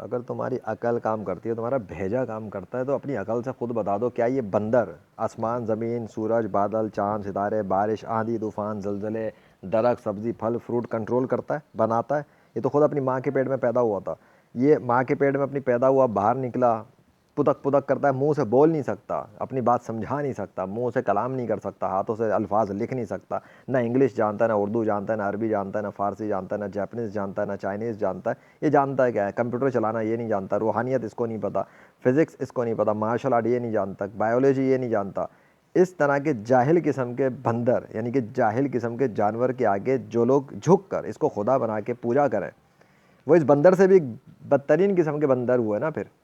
اگر تمہاری عقل کام کرتی ہے، تمہارا بھیجا کام کرتا ہے، تو اپنی عقل سے خود بتا دو، کیا یہ بندر آسمان، زمین، سورج، بادل، چاند، ستارے، بارش، آندھی، طوفان، زلزلے، درخت، سبزی، پھل، فروٹ کنٹرول کرتا ہے، بناتا ہے؟ یہ تو خود اپنی ماں کے پیٹ میں پیدا ہوا تھا، یہ ماں کے پیٹ میں اپنی پیدا ہوا، باہر نکلا، پدک پدک کرتا ہے، منہ سے بول نہیں سکتا، اپنی بات سمجھا نہیں سکتا، منہ سے کلام نہیں کر سکتا، ہاتھوں سے الفاظ لکھ نہیں سکتا، نہ انگلش جانتا ہے، نہ اردو جانتا ہے، نہ عربی جانتا ہے، نہ فارسی جانتا ہے، نہ جاپنیز جانتا ہے، نہ چائنیز جانتا ہے۔ یہ جانتا ہے کیا ہے؟ کمپیوٹر چلانا یہ نہیں جانتا، روحانیت اس کو نہیں پتہ، فزکس اس کو نہیں پتہ، مارشل آرٹ یہ نہیں جانتا، بایولوجی یہ نہیں جانتا۔ اس طرح کے جاہل قسم کے بندر، یعنی کہ جاہل قسم کے جانور کے آگے جو لوگ جھک کر اس کو خدا بنا کے پوجا کریں، وہ اس بندر سے بھی بدترین قسم کے بندر ہوئے نا پھر۔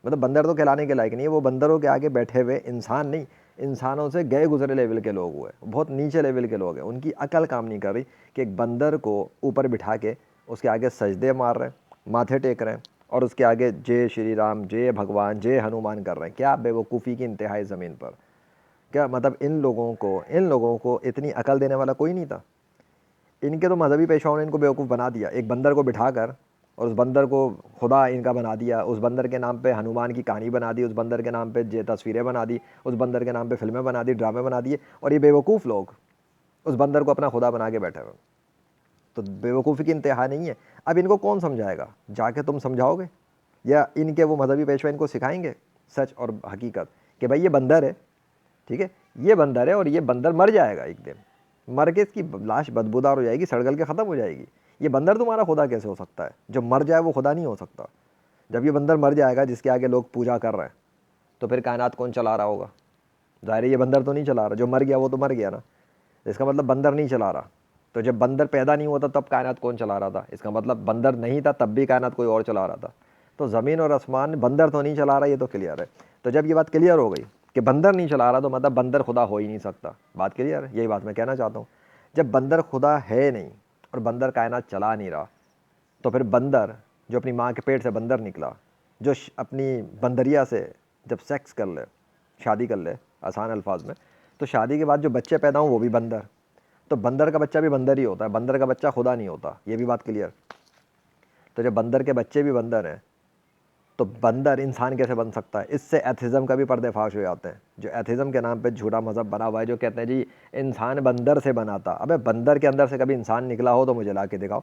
مطلب بندر تو کہلانے کے لائق نہیں ہے، وہ بندروں کے آگے بیٹھے ہوئے انسان نہیں، انسانوں سے گئے گزرے لیول کے لوگ ہوئے، بہت نیچے لیول کے لوگ ہیں۔ ان کی عقل کام نہیں کر رہی کہ ایک بندر کو اوپر بٹھا کے اس کے آگے سجدے مار رہے ہیں، ماتھے ٹیک رہے ہیں، اور اس کے آگے جے شری رام، جے بھگوان، جے ہنومان کر رہے ہیں۔ کیا بے وقوفی کی انتہائی زمین پر! کیا مطلب ان لوگوں کو اتنی عقل دینے والا کوئی نہیں تھا؟ ان کے تو مذہبی پیشواؤں نے ان کو بیوقوف بنا دیا، ایک بندر کو بٹھا کر، اور اس بندر کو خدا ان کا بنا دیا، اس بندر کے نام پہ ہنومان کی کہانی بنا دی، اس بندر کے نام پہ تصویریں بنا دی، اس بندر کے نام پہ فلمیں بنا دی، ڈرامے بنا دیے، اور یہ بیوقوف لوگ اس بندر کو اپنا خدا بنا کے بیٹھے ہوئے۔ تو بیوقوفی کی انتہا نہیں ہے۔ اب ان کو کون سمجھائے گا؟ جا کے تم سمجھاؤ گے، یا ان کے وہ مذہبی پیشوا ان کو سکھائیں گے سچ اور حقیقت کہ بھائی یہ بندر ہے، ٹھیک ہے، یہ بندر ہے، اور یہ بندر مر جائے گا ایک دن، مر کے اس کی لاش بدبودار ہو جائے گی، سڑ گل کے ختم ہو جائے گی۔ یہ بندر تمہارا خدا کیسے ہو سکتا ہے؟ جو مر جائے وہ خدا نہیں ہو سکتا۔ جب یہ بندر مر جائے گا جس کے آگے لوگ پوجا کر رہے ہیں، تو پھر کائنات کون چلا رہا ہوگا؟ ظاہر ہے یہ بندر تو نہیں چلا رہا، جو مر گیا وہ تو مر گیا نا، اس کا مطلب بندر نہیں چلا رہا۔ تو جب بندر پیدا نہیں ہوتا تب کائنات کون چلا رہا تھا؟ اس کا مطلب بندر نہیں تھا تب بھی کائنات کوئی اور چلا رہا تھا۔ تو زمین اور آسمان بندر تو نہیں چلا رہا، یہ تو کلیئر ہے۔ تو جب یہ بات کلیئر ہو گئی کہ بندر نہیں چلا رہا، تو مطلب بندر خدا ہو ہی نہیں سکتا۔ بات کلیئر ہے، یہی بات میں کہنا چاہتا ہوں۔ جب بندر خدا ہے نہیں اور بندر کائنات چلا نہیں رہا، تو پھر بندر جو اپنی ماں کے پیٹ سے بندر نکلا، جو اپنی بندریا سے جب سیکس کر لے، شادی کر لے آسان الفاظ میں، تو شادی کے بعد جو بچے پیدا ہوں وہ بھی بندر، تو بندر کا بچہ بھی بندر ہی ہوتا ہے، بندر کا بچہ خدا نہیں ہوتا، یہ بھی بات کلیئر۔ تو جب بندر کے بچے بھی بندر ہیں، تو بندر انسان کیسے بن سکتا ہے؟ اس سے ایتھزم کا بھی پردے فاش ہو جاتے ہیں، جو ایتھزم کے نام پہ جھوٹا مذہب بنا ہوا ہے، جو کہتے ہیں جی انسان بندر سے بنا تھا۔ ابے بندر کے اندر سے کبھی انسان نکلا ہو تو مجھے لا کے دکھاؤ۔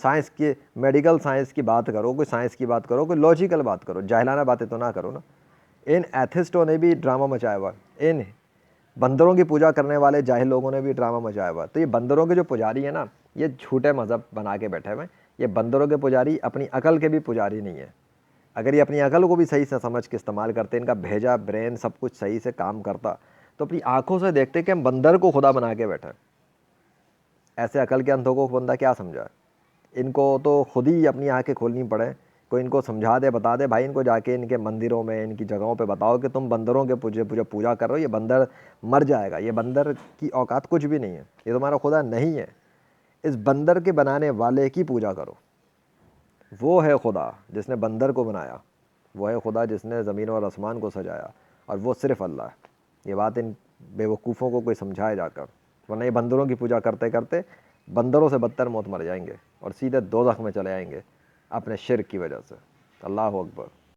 سائنس کی، میڈیکل سائنس کی بات کرو، کوئی سائنس کی بات کرو، کوئی لاجیکل بات کرو، جاہلانہ باتیں تو نہ کرو نا۔ ان ایتھسٹوں نے بھی ڈرامہ مچایا ہوا، ان بندروں کی پوجا کرنے والے جاہل لوگوں نے بھی ڈرامہ مچایا ہوا۔ تو یہ بندروں کے جو پجاری ہیں نا، یہ جھوٹے مذہب بنا کے بیٹھے ہوئے ہیں۔ یہ بندروں کے پجاری اپنی عقل کے بھی پجاری نہیں ہیں۔ اگر یہ اپنی عقل کو بھی صحیح سے سمجھ کے استعمال کرتے، ان کا بھیجا برین سب کچھ صحیح سے کام کرتا، تو اپنی آنکھوں سے دیکھتے کہ ہم بندر کو خدا بنا کے بیٹھے۔ ایسے عقل کے اندھوں کو بندہ کیا سمجھا ہے؟ ان کو تو خود ہی اپنی آنکھیں کھولنی پڑے، کوئی ان کو سمجھا دے، بتا دے بھائی، ان کو جا کے ان کے مندروں میں، ان کی جگہوں پہ بتاؤ کہ تم بندروں کے پوجا کر رہے ہو، یہ بندر مر جائے گا، یہ بندر کی اوقات کچھ بھی نہیں ہے، یہ تمہارا خدا نہیں ہے۔ اس بندر کے بنانے والے کی پوجا کرو، وہ ہے خدا جس نے بندر کو بنایا، وہ ہے خدا جس نے زمین اور آسمان کو سجایا، اور وہ صرف اللہ ہے۔ یہ بات ان بے وقوفوں کو کوئی سمجھائے جا کر، ورنہ یہ بندروں کی پوجا کرتے کرتے بندروں سے بدتر موت مر جائیں گے، اور سیدھے دوزخ میں چلے جائیں گے اپنے شرک کی وجہ سے۔ اللہ اکبر۔